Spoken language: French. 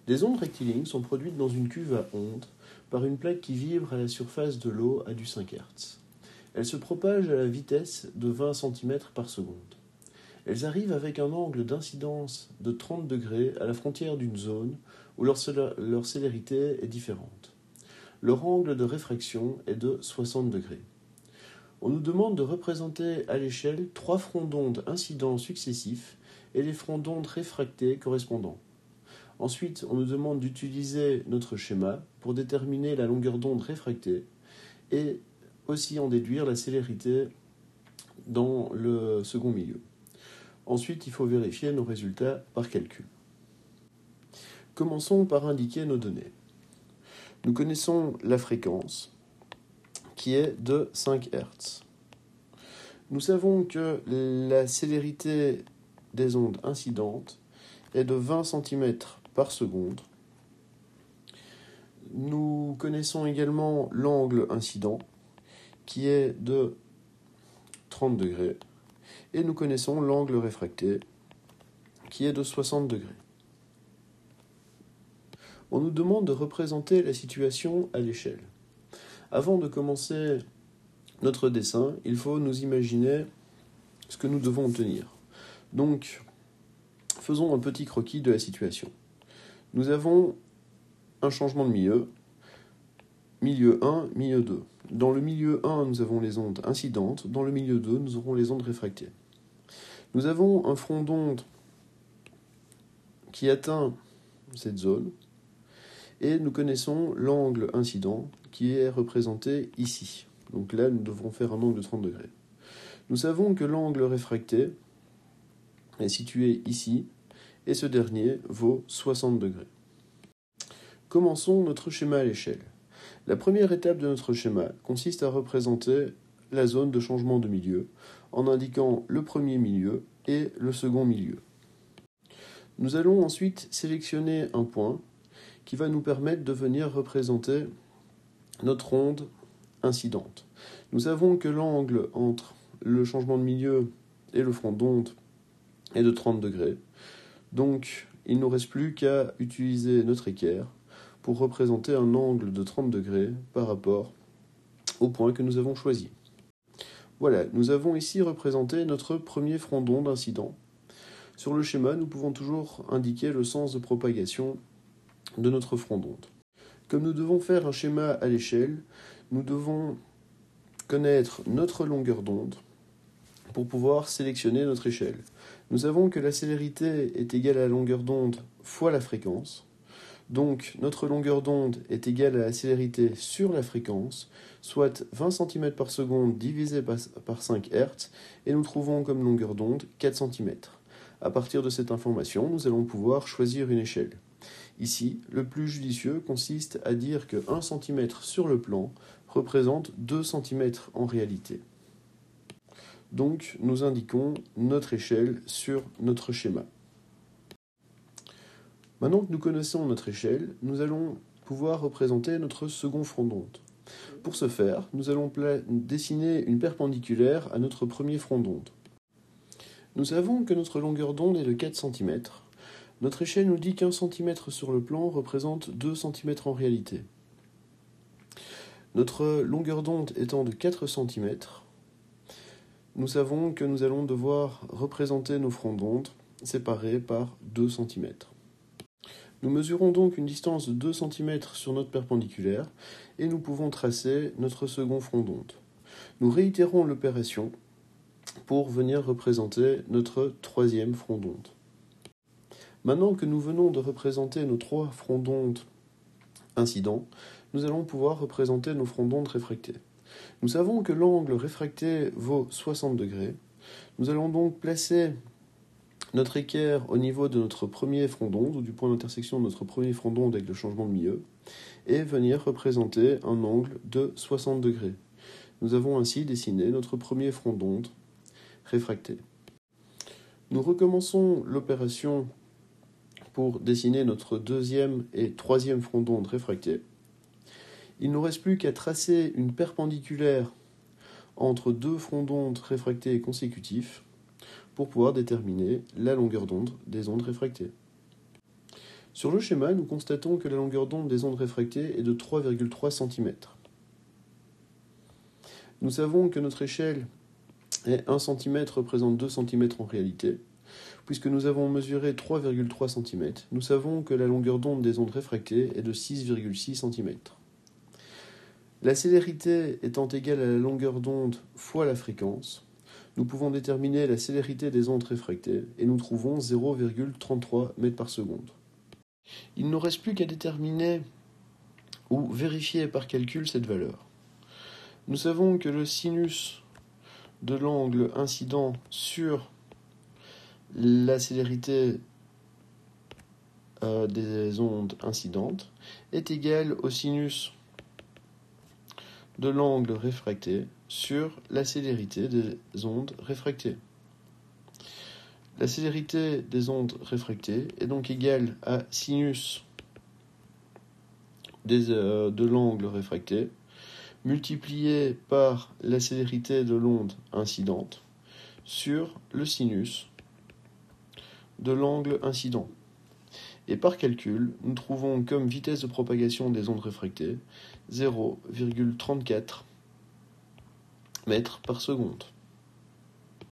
Des ondes rectilignes sont produites dans une cuve à ondes par une plaque qui vibre à la surface de l'eau à du 5 Hz. Elles se propagent à la vitesse de 20 cm par seconde. Elles arrivent avec un angle d'incidence de 30 degrés à la frontière d'une zone où leur célérité est différente. Leur angle de réfraction est de 60 degrés. On nous demande de représenter à l'échelle 3 fronts d'onde incidents successifs et les fronts d'onde réfractés correspondants. Ensuite, on nous demande d'utiliser notre schéma pour déterminer la longueur d'onde réfractée et aussi en déduire la célérité dans le second milieu. Ensuite, il faut vérifier nos résultats par calcul. Commençons par indiquer nos données. Nous connaissons la fréquence qui est de 5 Hz. Nous savons que la célérité des ondes incidentes est de 20 cm par seconde. Nous connaissons également l'angle incident qui est de 30 degrés et nous connaissons l'angle réfracté qui est de 60 degrés. On nous demande de représenter la situation à l'échelle. Avant de commencer notre dessin, il faut nous imaginer ce que nous devons obtenir. Donc, faisons un petit croquis de la situation. Nous avons un changement de milieu, milieu 1, milieu 2. Dans le milieu 1, nous avons les ondes incidentes. Dans le milieu 2, nous aurons les ondes réfractées. Nous avons un front d'onde qui atteint cette zone et nous connaissons l'angle incident qui est représenté ici. Donc là, nous devrons faire un angle de 30 degrés. Nous savons que l'angle réfracté est situé ici et ce dernier vaut 60 degrés. Commençons notre schéma à l'échelle. La première étape de notre schéma consiste à représenter la zone de changement de milieu en indiquant le premier milieu et le second milieu. Nous allons ensuite sélectionner un point qui va nous permettre de venir représenter notre onde incidente. Nous savons que l'angle entre le changement de milieu et le front d'onde est de 30 degrés. Donc, il ne nous reste plus qu'à utiliser notre équerre pour représenter un angle de 30 degrés par rapport au point que nous avons choisi. Voilà, nous avons ici représenté notre premier front d'onde incident. Sur le schéma, nous pouvons toujours indiquer le sens de propagation de notre front d'onde. Comme nous devons faire un schéma à l'échelle, nous devons connaître notre longueur d'onde pour pouvoir sélectionner notre échelle. Nous savons que la célérité est égale à la longueur d'onde fois la fréquence. Donc, notre longueur d'onde est égale à la célérité sur la fréquence, soit 20 cm par seconde divisé par 5 Hz, et nous trouvons comme longueur d'onde 4 cm. À partir de cette information, nous allons pouvoir choisir une échelle. Ici, le plus judicieux consiste à dire que 1 cm sur le plan représente 2 cm en réalité. Donc, nous indiquons notre échelle sur notre schéma. Maintenant que nous connaissons notre échelle, nous allons pouvoir représenter notre second front d'onde. Pour ce faire, nous allons dessiner une perpendiculaire à notre premier front d'onde. Nous savons que notre longueur d'onde est de 4 cm. Notre échelle nous dit qu'1 cm sur le plan représente 2 cm en réalité. Notre longueur d'onde étant de 4 cm, nous savons que nous allons devoir représenter nos fronts d'onde séparés par 2 cm. Nous mesurons donc une distance de 2 cm sur notre perpendiculaire et nous pouvons tracer notre second front d'onde. Nous réitérons l'opération pour venir représenter notre troisième front d'onde. Maintenant que nous venons de représenter nos 3 fronts d'onde incidents, nous allons pouvoir représenter nos fronts d'onde réfractés. Nous savons que l'angle réfracté vaut 60 degrés. Nous allons donc placer notre équerre au niveau de notre premier front d'onde, ou du point d'intersection de notre premier front d'onde avec le changement de milieu, et venir représenter un angle de 60 degrés. Nous avons ainsi dessiné notre premier front d'onde réfracté. Nous recommençons l'opération pour dessiner notre deuxième et troisième front d'onde réfracté. Il ne nous reste plus qu'à tracer une perpendiculaire entre deux fronts d'onde réfractés consécutifs pour pouvoir déterminer la longueur d'onde des ondes réfractées. Sur le schéma, nous constatons que la longueur d'onde des ondes réfractées est de 3,3 cm. Nous savons que notre échelle est 1 cm représente 2 cm en réalité. Puisque nous avons mesuré 3,3 cm, nous savons que la longueur d'onde des ondes réfractées est de 6,6 cm. La célérité étant égale à la longueur d'onde fois la fréquence, nous pouvons déterminer la célérité des ondes réfractées et nous trouvons 0,33 mètres par seconde. Il ne nous reste plus qu'à déterminer ou vérifier par calcul cette valeur. Nous savons que le sinus de l'angle incident sur la célérité des ondes incidentes est égale au sinus de l'angle réfracté sur la célérité des ondes réfractées. La célérité des ondes réfractées est donc égale à sinus de l'angle réfracté multiplié par la célérité de l'onde incidente sur le sinus de l'angle incident. Et par calcul, nous trouvons comme vitesse de propagation des ondes réfractées 0,34 mètres par seconde.